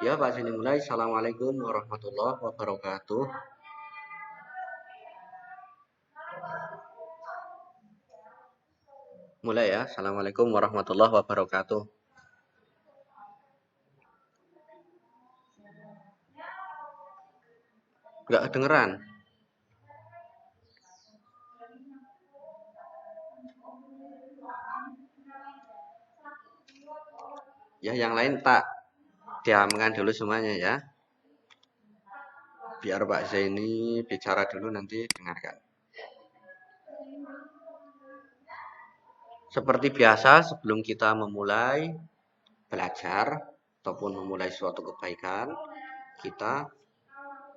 Ya, Pak sini mulai. Assalamualaikum warahmatullahi wabarakatuh. Mulai ya. Assalamualaikum warahmatullahi wabarakatuh. Nggak kedengeran. Ya, yang lain tak diamkan dulu semuanya ya. Biar Pak Zaini bicara dulu, nanti dengarkan. Seperti biasa, sebelum kita memulai belajar ataupun memulai suatu kebaikan, kita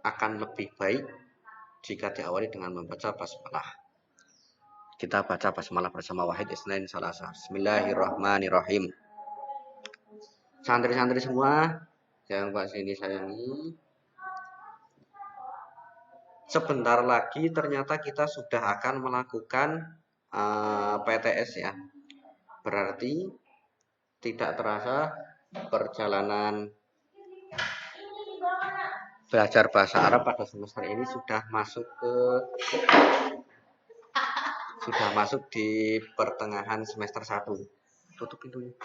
akan lebih baik jika diawali dengan membaca basmalah. Kita baca basmalah bersama Wahid Isnain Salasa. Bismillahirrahmanirrahim. Santri-santri semua yang Pak Zaini sayangi, sebentar lagi ternyata kita sudah akan melakukan PTS ya. Berarti tidak terasa perjalanan belajar bahasa Arab pada semester ini sudah masuk di pertengahan semester 1. Tutup pintunya.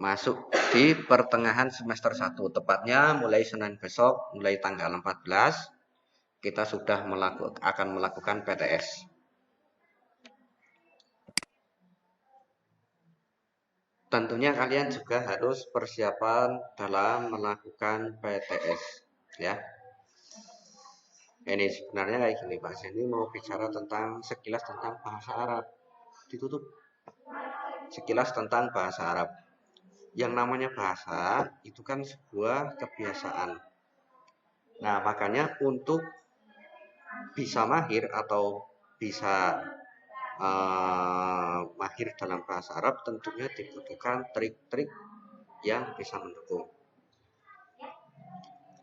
Masuk di pertengahan semester 1, tepatnya mulai Senin besok, mulai tanggal 14, kita sudah akan melakukan PTS. Tentunya kalian juga harus persiapan dalam melakukan PTS ya. Ini sebenarnya kayak gini, Pak Zeni mau bicara sekilas tentang bahasa Arab. Ditutup. Sekilas tentang bahasa Arab. Yang namanya bahasa itu kan sebuah kebiasaan. Nah, makanya untuk bisa mahir atau bisa mahir dalam bahasa Arab, tentunya dibutuhkan trik-trik yang bisa mendukung.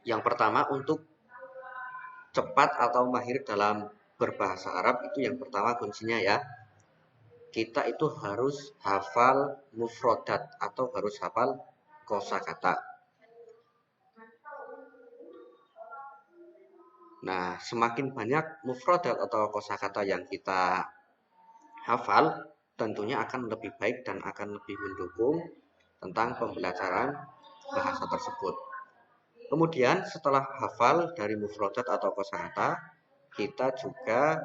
Yang pertama, untuk cepat atau mahir dalam berbahasa Arab, itu yang pertama kuncinya ya. Kita itu harus hafal mufrodat atau harus hafal kosakata. Nah, semakin banyak mufrodat atau kosakata yang kita hafal, tentunya akan lebih baik dan akan lebih mendukung tentang pembelajaran bahasa tersebut. Kemudian setelah hafal dari mufrodat atau kosakata, kita juga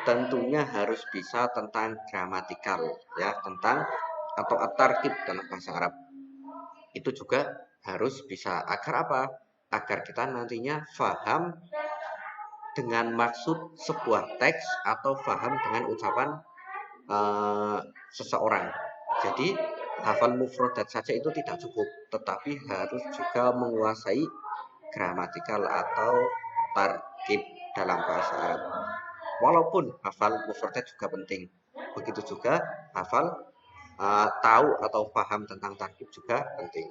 tentunya harus bisa tentang gramatikal ya, tentang atau at-tarkib dalam bahasa Arab. Itu juga harus bisa. Agar apa? Agar kita nantinya paham dengan maksud sebuah teks atau paham dengan ucapan seseorang. Jadi hafal mufrodat saja itu tidak cukup, tetapi harus juga menguasai gramatikal atau tarkib dalam bahasa Arab. Walaupun hafal mufrodat juga penting, begitu juga hafal tahu atau paham tentang tarkib juga penting.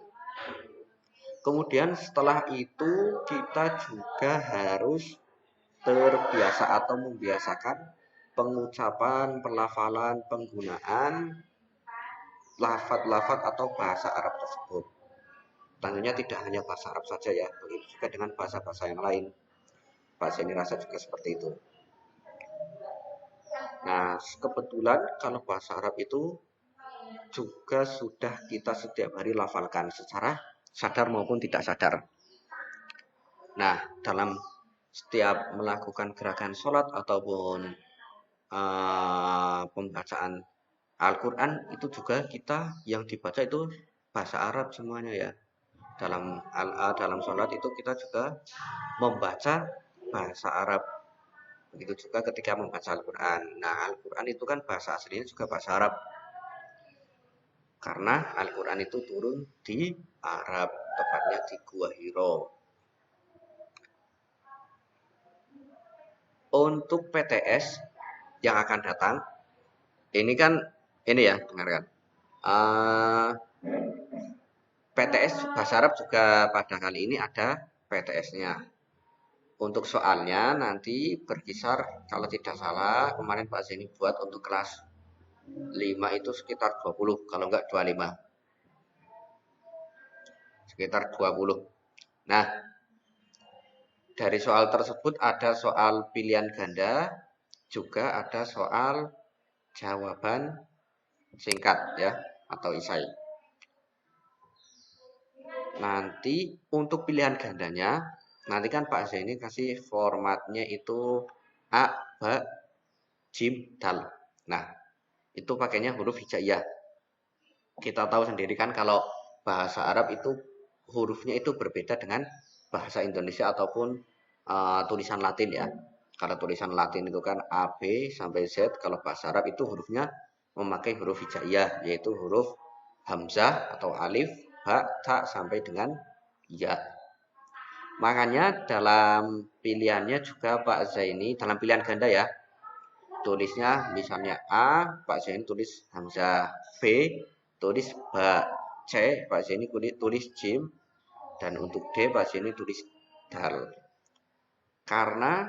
Kemudian setelah itu kita juga harus terbiasa atau membiasakan pengucapan, pelafalan, penggunaan lafaz-lafaz atau bahasa Arab tersebut. Tentunya tidak hanya bahasa Arab saja ya, begitu juga dengan bahasa-bahasa yang lain. Bahasa ini rasa juga seperti itu. Nah, kebetulan kalau bahasa Arab itu juga sudah kita setiap hari lafalkan secara sadar maupun tidak sadar. Nah, dalam setiap melakukan gerakan sholat ataupun pembacaan Al-Quran itu juga kita yang dibaca itu bahasa Arab semuanya ya. Dalam sholat itu kita juga membaca bahasa Arab. Begitu juga ketika membaca Al-Quran. Nah, Al-Quran itu kan bahasa aslinya juga bahasa Arab. Karena Al-Quran itu turun di Arab, tepatnya di Gua Hiro. Untuk PTS yang akan datang, ini kan, ini ya, dengarkan. PTS bahasa Arab juga pada kali ini ada PTS-nya. Untuk soalnya nanti berkisar, kalau tidak salah, kemarin Pak Zeni buat untuk kelas 5 itu sekitar 20, kalau enggak 25. Sekitar 20. Nah, dari soal tersebut ada soal pilihan ganda, juga ada soal jawaban singkat ya, atau isai. Nanti untuk pilihan gandanya, nanti kan Pak Zaini kasih formatnya itu A, Ba, Jim, Dal. Nah, itu pakainya huruf hijaiyah. Kita tahu sendiri kan kalau bahasa Arab itu hurufnya itu berbeda dengan bahasa Indonesia ataupun tulisan Latin ya. Kalau tulisan Latin itu kan A, B sampai Z. Kalau bahasa Arab itu hurufnya memakai huruf hijaiyah, yaitu huruf hamzah atau alif, ha, ta sampai dengan ya. Makanya dalam pilihannya juga Pak Zaini dalam pilihan ganda ya, tulisnya misalnya A, Pak Zaini tulis hamzah, B tulis ba, C Pak Zaini tulis jim, dan untuk D Pak Zaini tulis dal. Karena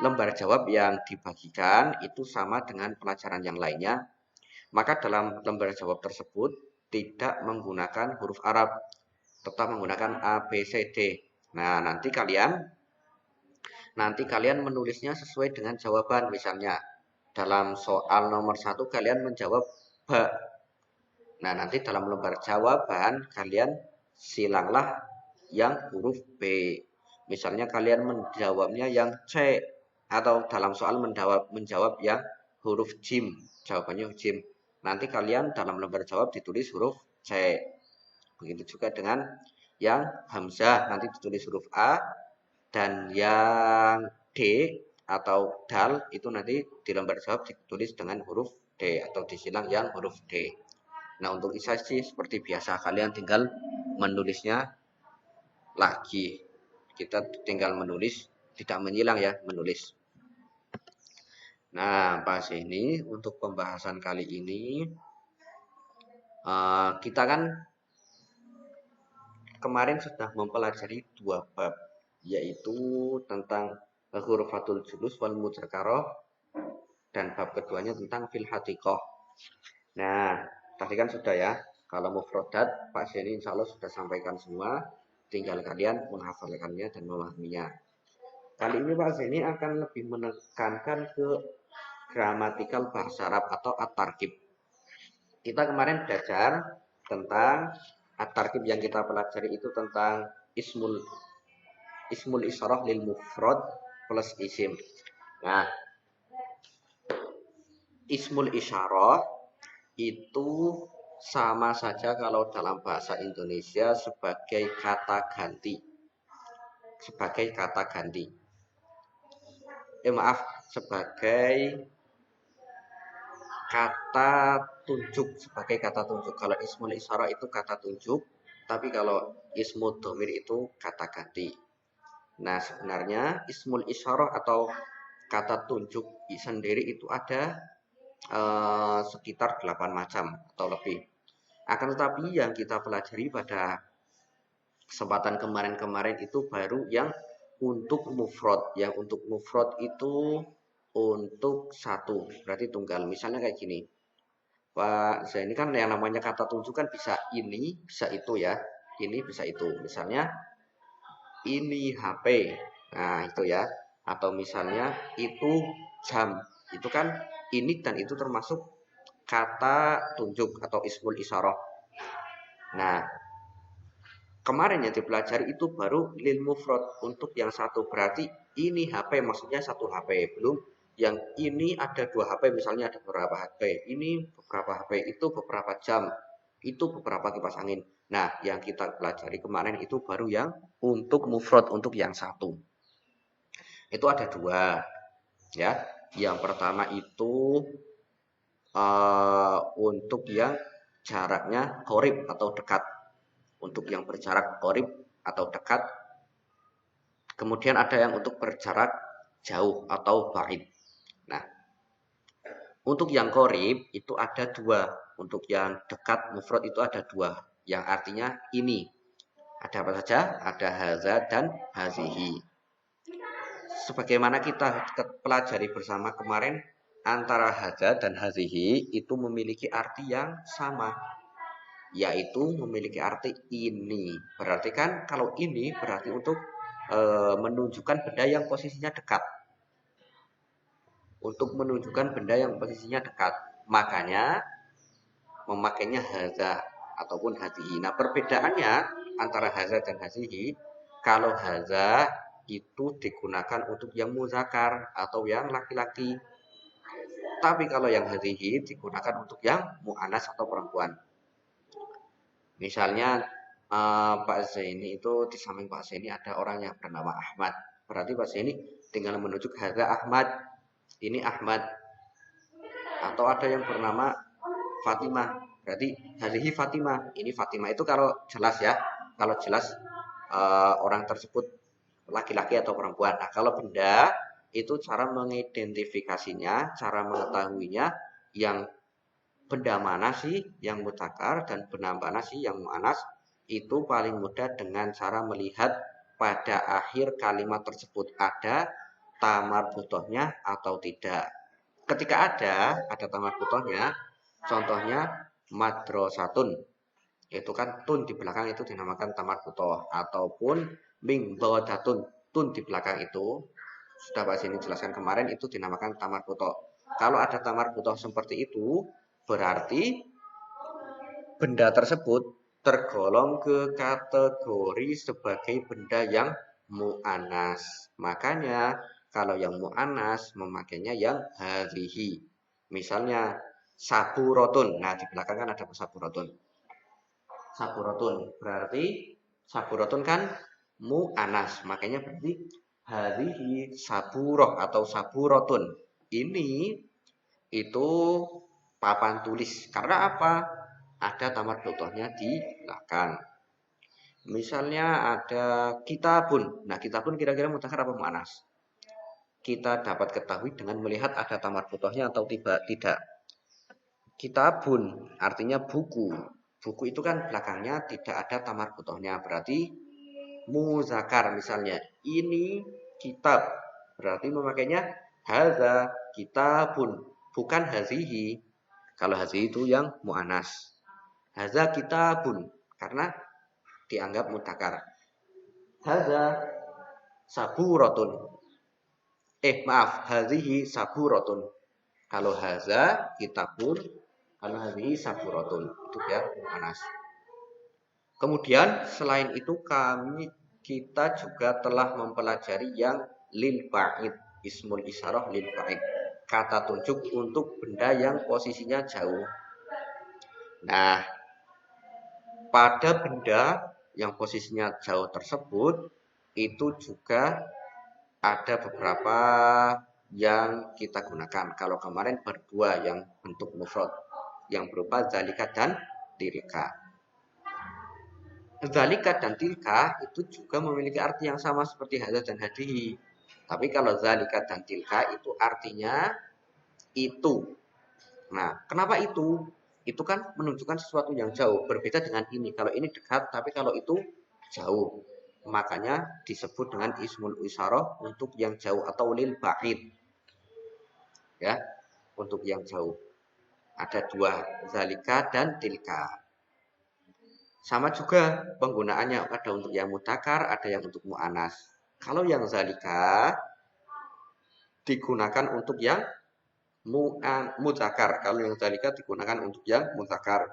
lembar jawab yang dibagikan itu sama dengan pelajaran yang lainnya, maka dalam lembar jawab tersebut tidak menggunakan huruf Arab, tetap menggunakan A, B, C, D. Nah, nanti kalian menulisnya sesuai dengan jawaban. Misalnya dalam soal nomor 1 kalian menjawab ba. Nah, nanti dalam lembar jawaban kalian silanglah yang huruf B. Misalnya kalian menjawabnya yang C, atau dalam soal menjawab yang huruf jim, jawabannya jim. Nanti kalian dalam lembar jawab ditulis huruf C. Begitu juga dengan yang hamzah, nanti ditulis huruf A, dan yang D atau dal itu nanti di lembar jawab ditulis dengan huruf D atau disilang yang huruf D. Nah, untuk isai sih seperti biasa, kalian tinggal menulisnya lagi. Kita tinggal menulis, tidak menyilang ya, menulis. Nah, pas ini untuk pembahasan kali ini kita kan kemarin sudah mempelajari 2 bab, yaitu tentang hurufatul julus wal mudzakarah, dan bab keduanya tentang fil hatiqah. Nah, tadi kan sudah ya, kalau mufrodat Pak Zeni insya Allah sudah sampaikan semua, tinggal kalian menghafalkannya dan memahaminya. Kali ini Pak Zeni akan lebih menekankan ke gramatikal bahasa Arab atau at-tarkib. Kita kemarin belajar tentang at-tarkib, yang kita pelajari itu tentang ismul isyarah lil mufrad plus isim. Nah, ismul isyarah itu sama saja kalau dalam bahasa Indonesia sebagai kata ganti. Sebagai kata tunjuk, Kalau ismul isyarah itu kata tunjuk, tapi kalau ismul dhamir itu kata ganti. Nah, sebenarnya ismul isyarah atau kata tunjuk sendiri itu ada sekitar 8 macam atau lebih. Akan tetapi yang kita pelajari pada kesempatan kemarin itu baru yang untuk mufrad. Yang untuk mufrad itu untuk satu, berarti tunggal. Misalnya kayak gini, Pak Zaini kan yang namanya kata tunjuk kan bisa ini, bisa itu ya. Ini bisa itu. Misalnya ini HP. Nah, itu ya. Atau misalnya itu jam. Itu kan ini dan itu termasuk kata tunjuk atau ismul isyarah. Nah, kemarin yang dipelajari itu baru lil mufrad untuk yang satu, berarti ini HP maksudnya satu HP, Yang ini ada 2 HP, misalnya ada beberapa HP. Ini beberapa HP, itu beberapa jam, itu beberapa kipas angin. Nah, yang kita pelajari kemarin itu baru yang untuk mufrad, untuk yang satu. Itu ada 2, ya. Yang pertama itu untuk yang jaraknya qorib atau dekat. Untuk yang berjarak qorib atau dekat. Kemudian ada yang untuk berjarak jauh atau ba'id. Nah, untuk yang qorib itu ada 2. Untuk yang dekat mufrad itu ada 2. Yang artinya ini. Ada apa saja? Ada haza dan hazihi. Sebagaimana kita pelajari bersama kemarin, antara haza dan hazihi itu memiliki arti yang sama, yaitu memiliki arti ini. Berarti kan kalau ini berarti untuk menunjukkan benda yang posisinya dekat. Untuk menunjukkan benda yang posisinya dekat. Makanya memakainya haza ataupun hazihi. Nah, perbedaannya antara haza dan hazihi, kalau haza itu digunakan untuk yang muzakkar atau yang laki-laki. Tapi kalau yang hazihi digunakan untuk yang mu'annas atau perempuan. Misalnya Pak Zaini itu, di samping Pak Zaini ada orang yang bernama Ahmad. Berarti Pak Zaini tinggal menunjuk haza Ahmad. Ini Ahmad. Atau ada yang bernama Fatimah. Berarti hazihi Fatimah. Ini Fatimah itu kalau jelas ya. Kalau jelas orang tersebut laki-laki atau perempuan. Nah, kalau benda itu cara mengidentifikasinya, cara mengetahuinya, yang benda mana sih yang mutakar dan benda mana sih yang mu'anas, itu paling mudah dengan cara melihat pada akhir kalimat tersebut ada tamar butohnya atau tidak. Ketika ada tamar butohnya, contohnya madrasatun, itu kan tun di belakang itu dinamakan tamar butoh, ataupun mingdodatun, tun di belakang itu sudah Pak Sini jelaskan kemarin, itu dinamakan tamar butoh. Kalau ada tamar butoh seperti itu, berarti benda tersebut tergolong ke kategori sebagai benda yang mu'anas. Makanya kalau yang mu'anas memakainya yang hazihi. Misalnya saburotun. Nah, di belakang kan ada saburotun. Saburotun berarti saburotun kan mu'anas. Makanya berarti hazihi saburoh atau saburotun. Ini itu papan tulis. Karena apa? Ada tamar butohnya di belakang. Misalnya ada kitabun. Nah, kitabun kira-kira mudzakkar apa mu'annas? Kita dapat ketahui dengan melihat ada tamar butohnya atau tidak. Kitabun artinya buku. Buku itu kan belakangnya tidak ada tamar butohnya. Berarti muzakkar. Misalnya ini kitab. Berarti memakainya haza kitabun. Bukan hazihi. Kalau hazihi itu yang mu'anas. Haza kitabun. Karena dianggap mudzakkar. Haza saburatun. Maaf, hazihi saburatun. Kalau haza kitabun, kalau hazihi saburatun. Itu ya mu'anas. Kemudian selain itu kita juga telah mempelajari yang lil ba'id, ismul isyarah lil ba'id. Kata tunjuk untuk benda yang posisinya jauh. Nah, pada benda yang posisinya jauh tersebut itu juga ada beberapa yang kita gunakan. Kalau kemarin berdua yang bentuk mufrad, yang berupa zalika dan tilka. Zalika dan tilka itu juga memiliki arti yang sama seperti hadza dan hadihi. Tapi kalau zalika dan tilka itu artinya itu. Nah, kenapa itu? Itu kan menunjukkan sesuatu yang jauh, berbeda dengan ini. Kalau ini dekat, tapi kalau itu jauh. Makanya disebut dengan ismul isyarah untuk yang jauh atau lil ba'id. Ya, untuk yang jauh. Ada 2, zalika dan tilka. Sama juga penggunaannya, ada untuk yang mudzakkar, ada yang untuk mu'anas. Kalau yang zalika digunakan untuk yang mudzakkar. Kalau yang zalika digunakan untuk yang mudzakkar.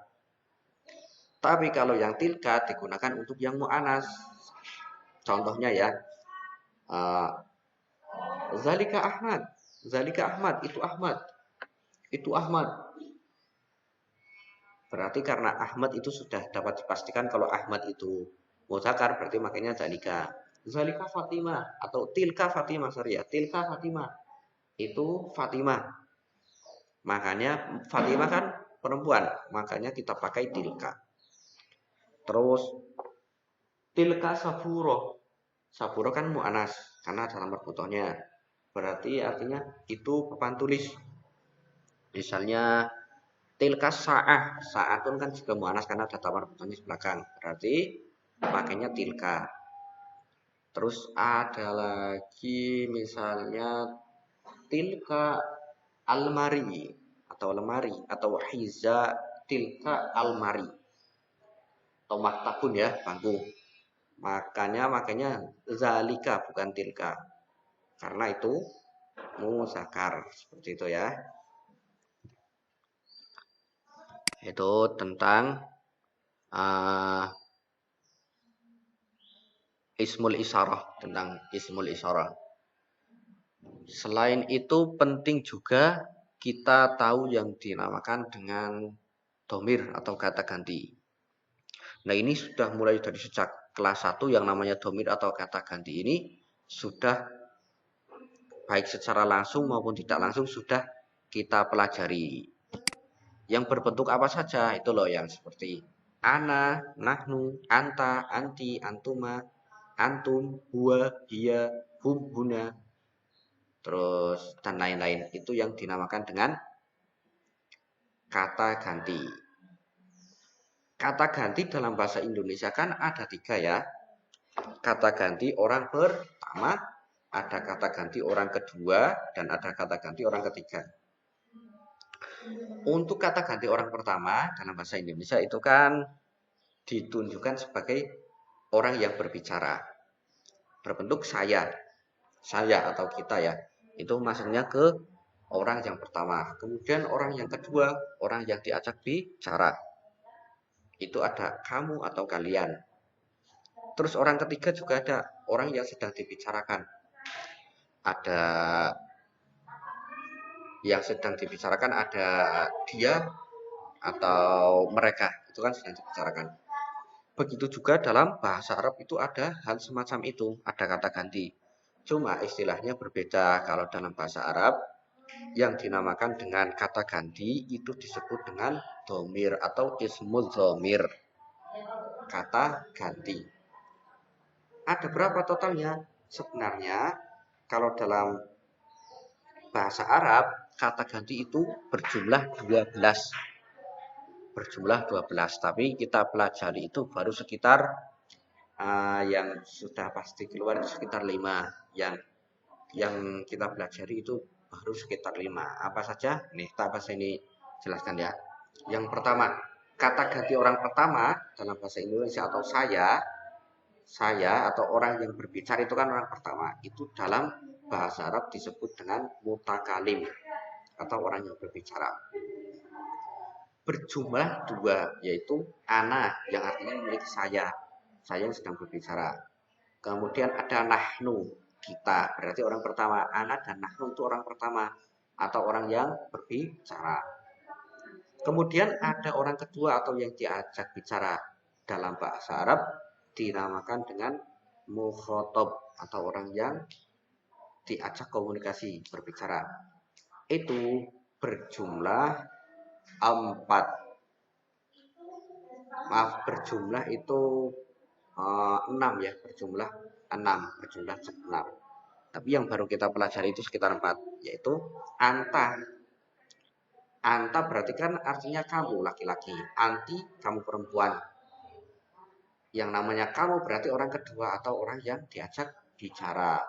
Tapi kalau yang tilka digunakan untuk yang mu'anas. Contohnya ya, zalika Ahmad. Zalika Ahmad, itu Ahmad, itu Ahmad. Berarti karena Ahmad itu sudah dapat dipastikan kalau Ahmad itu mudzakkar, berarti makanya zalika. Zalika Fatimah atau tilka Fatimah, sorry ya, tilka Fatimah. Itu Fatimah. Makanya Fatimah kan perempuan, makanya kita pakai tilka. Terus tilka Saburo. Saburo kan mu'anas karena dalam marbutohnya. Berarti artinya itu papan tulis. Misalnya tilka sa'ah. Sa'atun kan juga mu'anas karena ada tamar marbutohnya di belakang. Berarti pakainya tilka. Terus ada lagi misalnya tilka almari atau lemari atau hiza tilka almari atau maktabun ya, bangku. Makanya zalika bukan tilka. Karena itu muzakkar seperti itu ya. Itu tentang uh, ismul isyarah, tentang ismul isyarah. Selain itu penting juga kita tahu yang dinamakan dengan domir atau kata ganti. Nah ini sudah mulai dari sejak kelas 1 yang namanya domir atau kata ganti ini sudah baik secara langsung maupun tidak langsung sudah kita pelajari. Yang berbentuk apa saja itu loh, yang seperti ana, nahnu, anta, anti, antuma, antum, huwa, hiya, hum, huna, terus dan lain-lain. Itu yang dinamakan dengan kata ganti. Kata ganti dalam bahasa Indonesia kan ada 3 ya. Kata ganti orang pertama, ada kata ganti orang kedua, dan ada kata ganti orang ketiga. Untuk kata ganti orang pertama dalam bahasa Indonesia itu kan ditunjukkan sebagai orang yang berbicara. Berbentuk saya atau kita ya. Itu maksudnya ke orang yang pertama. Kemudian orang yang kedua, orang yang diajak bicara. Itu ada kamu atau kalian. Terus orang ketiga juga ada orang yang sedang dibicarakan. Ada yang sedang dibicarakan, ada dia atau mereka. Itu kan sedang dibicarakan. Begitu juga dalam bahasa Arab itu ada hal semacam itu, ada kata ganti. Cuma istilahnya berbeda. Kalau dalam bahasa Arab yang dinamakan dengan kata ganti itu disebut dengan domir atau ismul domir, kata ganti. Ada berapa totalnya? Sebenarnya kalau dalam bahasa Arab kata ganti itu berjumlah 12. Berjumlah 12, tapi kita pelajari itu baru sekitar yang sudah pasti keluar sekitar 5. Yang kita pelajari itu baru sekitar 5. Apa saja? Nih, tak bahasa ini jelaskan ya. Yang pertama, kata ganti orang pertama dalam bahasa Indonesia atau saya atau orang yang berbicara itu kan orang pertama. Itu dalam bahasa Arab disebut dengan mutakalim atau orang yang berbicara. Berjumlah 2, yaitu ana yang artinya milik saya yang sedang berbicara. Kemudian ada nahnu, kita, berarti orang pertama. Ana dan nahnu itu orang pertama atau orang yang berbicara. Kemudian ada orang kedua atau yang diajak bicara. Dalam bahasa Arab dinamakan dengan mukhotob atau orang yang diajak komunikasi, berbicara. Itu berjumlah 4. Maaf, berjumlah itu 6 ya, berjumlah 6. Tapi yang baru kita pelajari itu sekitar 4, yaitu anta. Anta berarti kan artinya kamu laki-laki, anti kamu perempuan. Yang namanya kamu berarti orang kedua atau orang yang diajak bicara.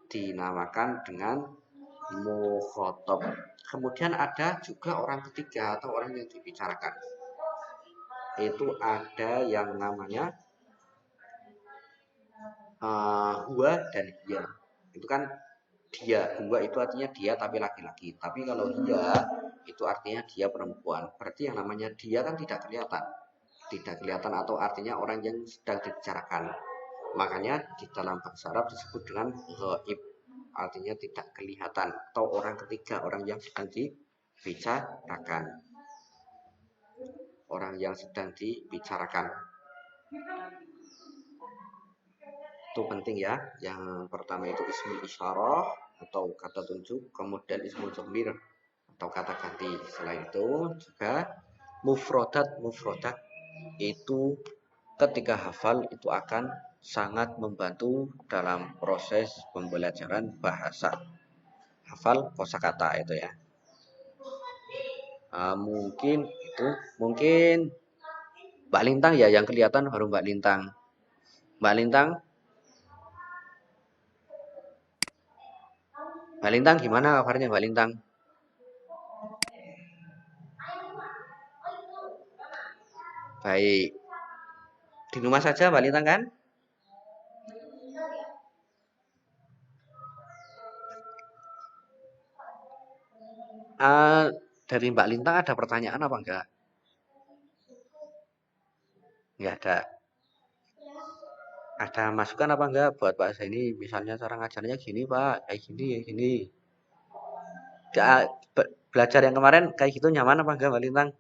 Dinamakan dengan mukhotob. Kemudian ada juga orang ketiga atau orang yang dibicarakan. Itu ada yang namanya huwa dan hiya. Itu kan dia, huwa itu artinya dia tapi laki-laki. Tapi kalau hiya itu artinya dia perempuan. Berarti yang namanya dia kan tidak kelihatan. Tidak kelihatan atau artinya orang yang sedang dibicarakan. Makanya di dalam bahasa Arab disebut dengan ghaib artinya tidak kelihatan, atau orang ketiga, orang yang sedang dibicarakan. Orang yang sedang dibicarakan. Itu penting ya. Yang pertama itu ismul isyarah atau kata tunjuk, kemudian ismul dhamir atau kata ganti. Selain itu juga mufrodat itu ketika hafal itu akan sangat membantu dalam proses pembelajaran bahasa. Hafal kosakata itu ya. Mungkin Mbak Lintang ya yang kelihatan, baru Mbak Lintang. Mbak Lintang, gimana kabarnya Mbak Lintang? Baik. Di rumah saja Mbak Lintang kan? Uh, dari Mbak Lintang ada pertanyaan apa enggak? Enggak ada. Ada masukan apa enggak buat Pak Zaini? Misalnya cara ngajarnya gini Pak, kayak gini, kayak gini. Belajar yang kemarin kayak gitu nyaman apa enggak Mbak Lintang?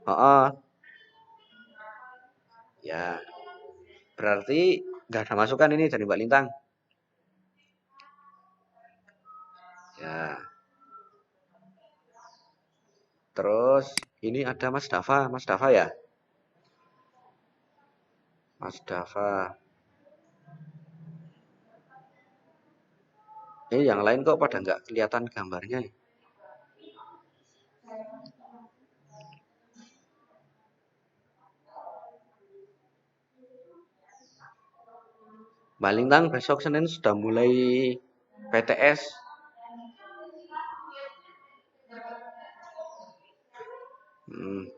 Oh, oh. Ya, berarti nggak ada masukan ini dari Mbak Lintang. Ya, terus ini ada Mas Dafa ya? Mas Dafa. Yang lain kok pada nggak kelihatan gambarnya? Mbak Lintang besok Senin sudah mulai PTS. Hmm.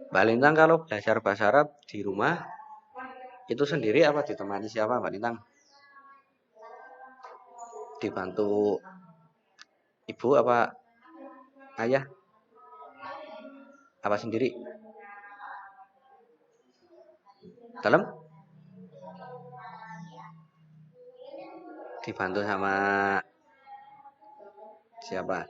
Mbak Lintang kalau belajar bahasa Arab di rumah itu sendiri apa ditemani siapa Mbak Lintang? Dibantu ibu apa ayah? Apa sendiri? Dalam? Dibantu sama siapa?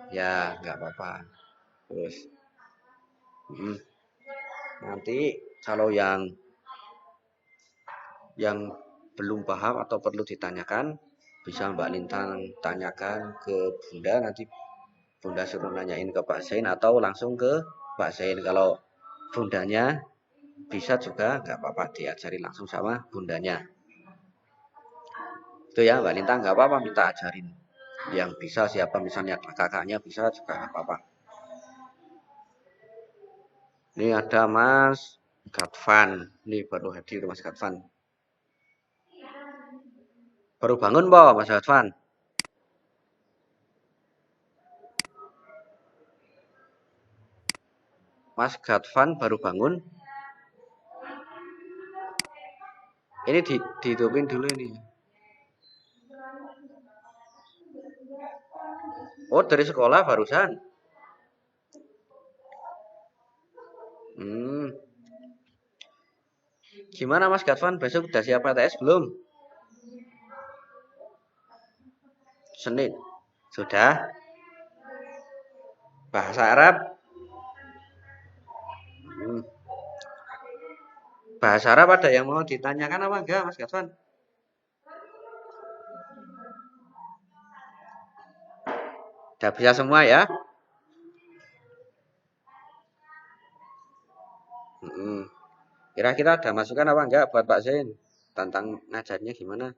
Ya, nggak apa-apa. Terus, nanti kalau yang belum paham atau perlu ditanyakan, bisa Mbak Lintang tanyakan ke Bunda, nanti Bunda suruh nanyain ke Pak Zain atau langsung ke Pak Zain. Kalau Bundanya bisa juga nggak apa-apa diajari langsung sama Bundanya. Itu ya Mbak Lintang, nggak apa-apa minta ajarin. Yang bisa siapa, misalnya kakaknya bisa juga nggak apa-apa. Ini ada Mas Gadvan, ini baru hadir Mas Gadvan. Baru bangun po Mas Gadvan? Mas Gadvan baru bangun? Ini dihidupin dulu ini. Oh, dari sekolah barusan? Hmm. Gimana Mas Gadvan, besok udah siap PTS belum? Senin. Sudah? Bahasa Arab? Hmm. Bahasa Arab ada yang mau ditanyakan apa enggak Mas Gadvan? Udah bisa semua ya? Kira-kira ada masukan apa enggak buat Pak Zain tentang ngajarnya gimana?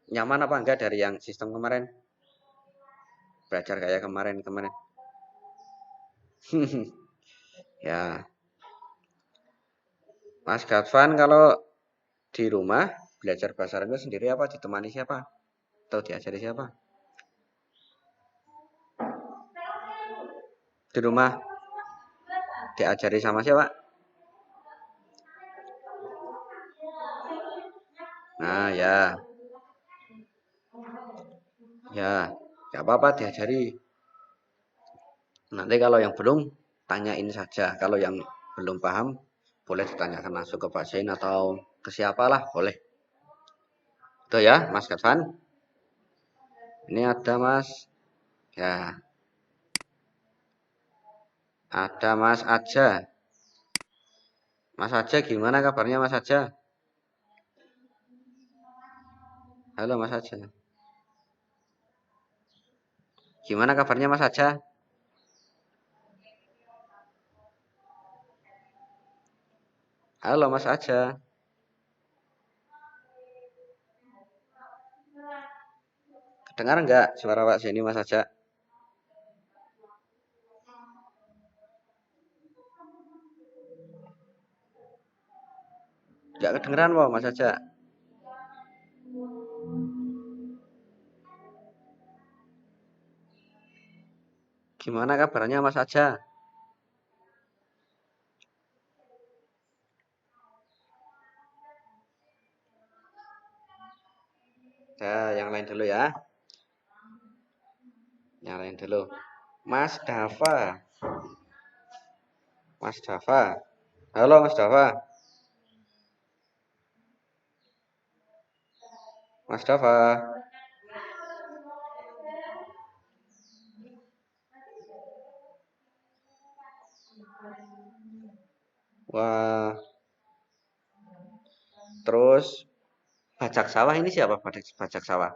Nyaman apa enggak dari yang sistem kemarin? Belajar kayak kemarin-kemarin. Ya, Mas Gadvan kalau di rumah belajar bahasa Arabnya sendiri apa ditemani siapa? Atau diajari siapa? Di rumah diajari sama siapa? Nah, ya. Ya. Gak apa-apa diajari. Nanti kalau yang belum, tanyain saja. Kalau yang belum paham, boleh ditanyakan langsung ke Pak Zain atau ke siapalah, boleh. Itu ya, Mas Ketvan. Ini ada Mas. Ya, ada Mas Aja. Mas Aja gimana kabarnya Mas Aja? Halo Mas Aja. Gimana kabarnya Mas Aja? Halo Mas Aja. Dengar nggak suara Pak Zaini Mas Aja? Nggak kedengeran Pak Mas Aja. Gimana kabarnya Mas Aja? Ya, yang lain dulu ya. Yang lain dulu. Mas Dava. Mas Dava. Halo Mas Dava. Mas Dava. Wah, terus bajak sawah ini siapa? Bajak sawah.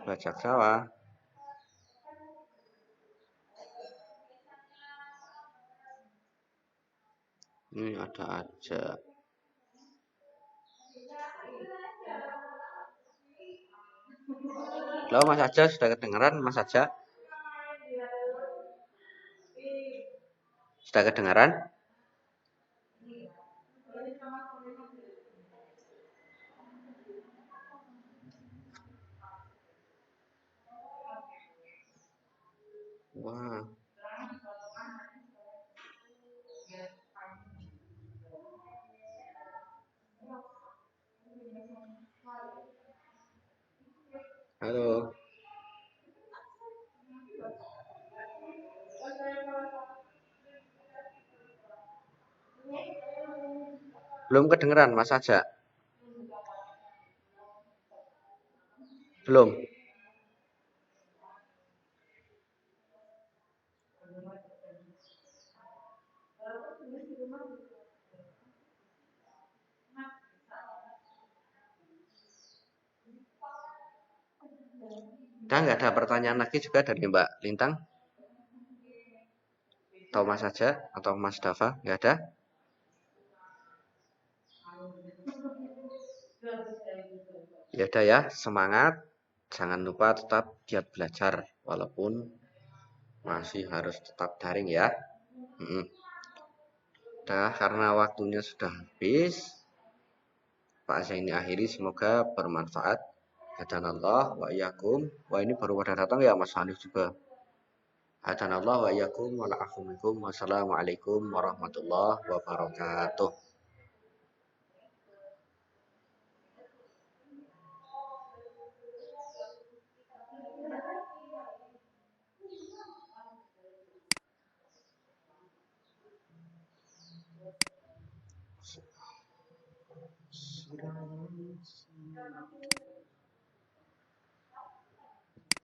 Bajak sawah. Ini ada aja. Halo Mas Aja, sudah kedengeran Mas Aja? Sudah kedengeran? Wah, halo. Belum kedengeran Mas Aja? Belum. Udah nggak ada pertanyaan lagi juga dari Mbak Lintang atau Mas Aja atau Mas Dava? Nggak ada? Ya udah ya, semangat. Jangan lupa tetap giat belajar walaupun masih harus tetap daring ya. Mm-mm. Udah karena waktunya sudah habis, Pak Zaini akhiri semoga bermanfaat. Hadanallah wa iyyakum. Wah ini baru pada datang ya Mas Hanif juga. Hadanallah wa iyyakum wa la'afumikum. Wassalamualaikum warahmatullahi wabarakatuh.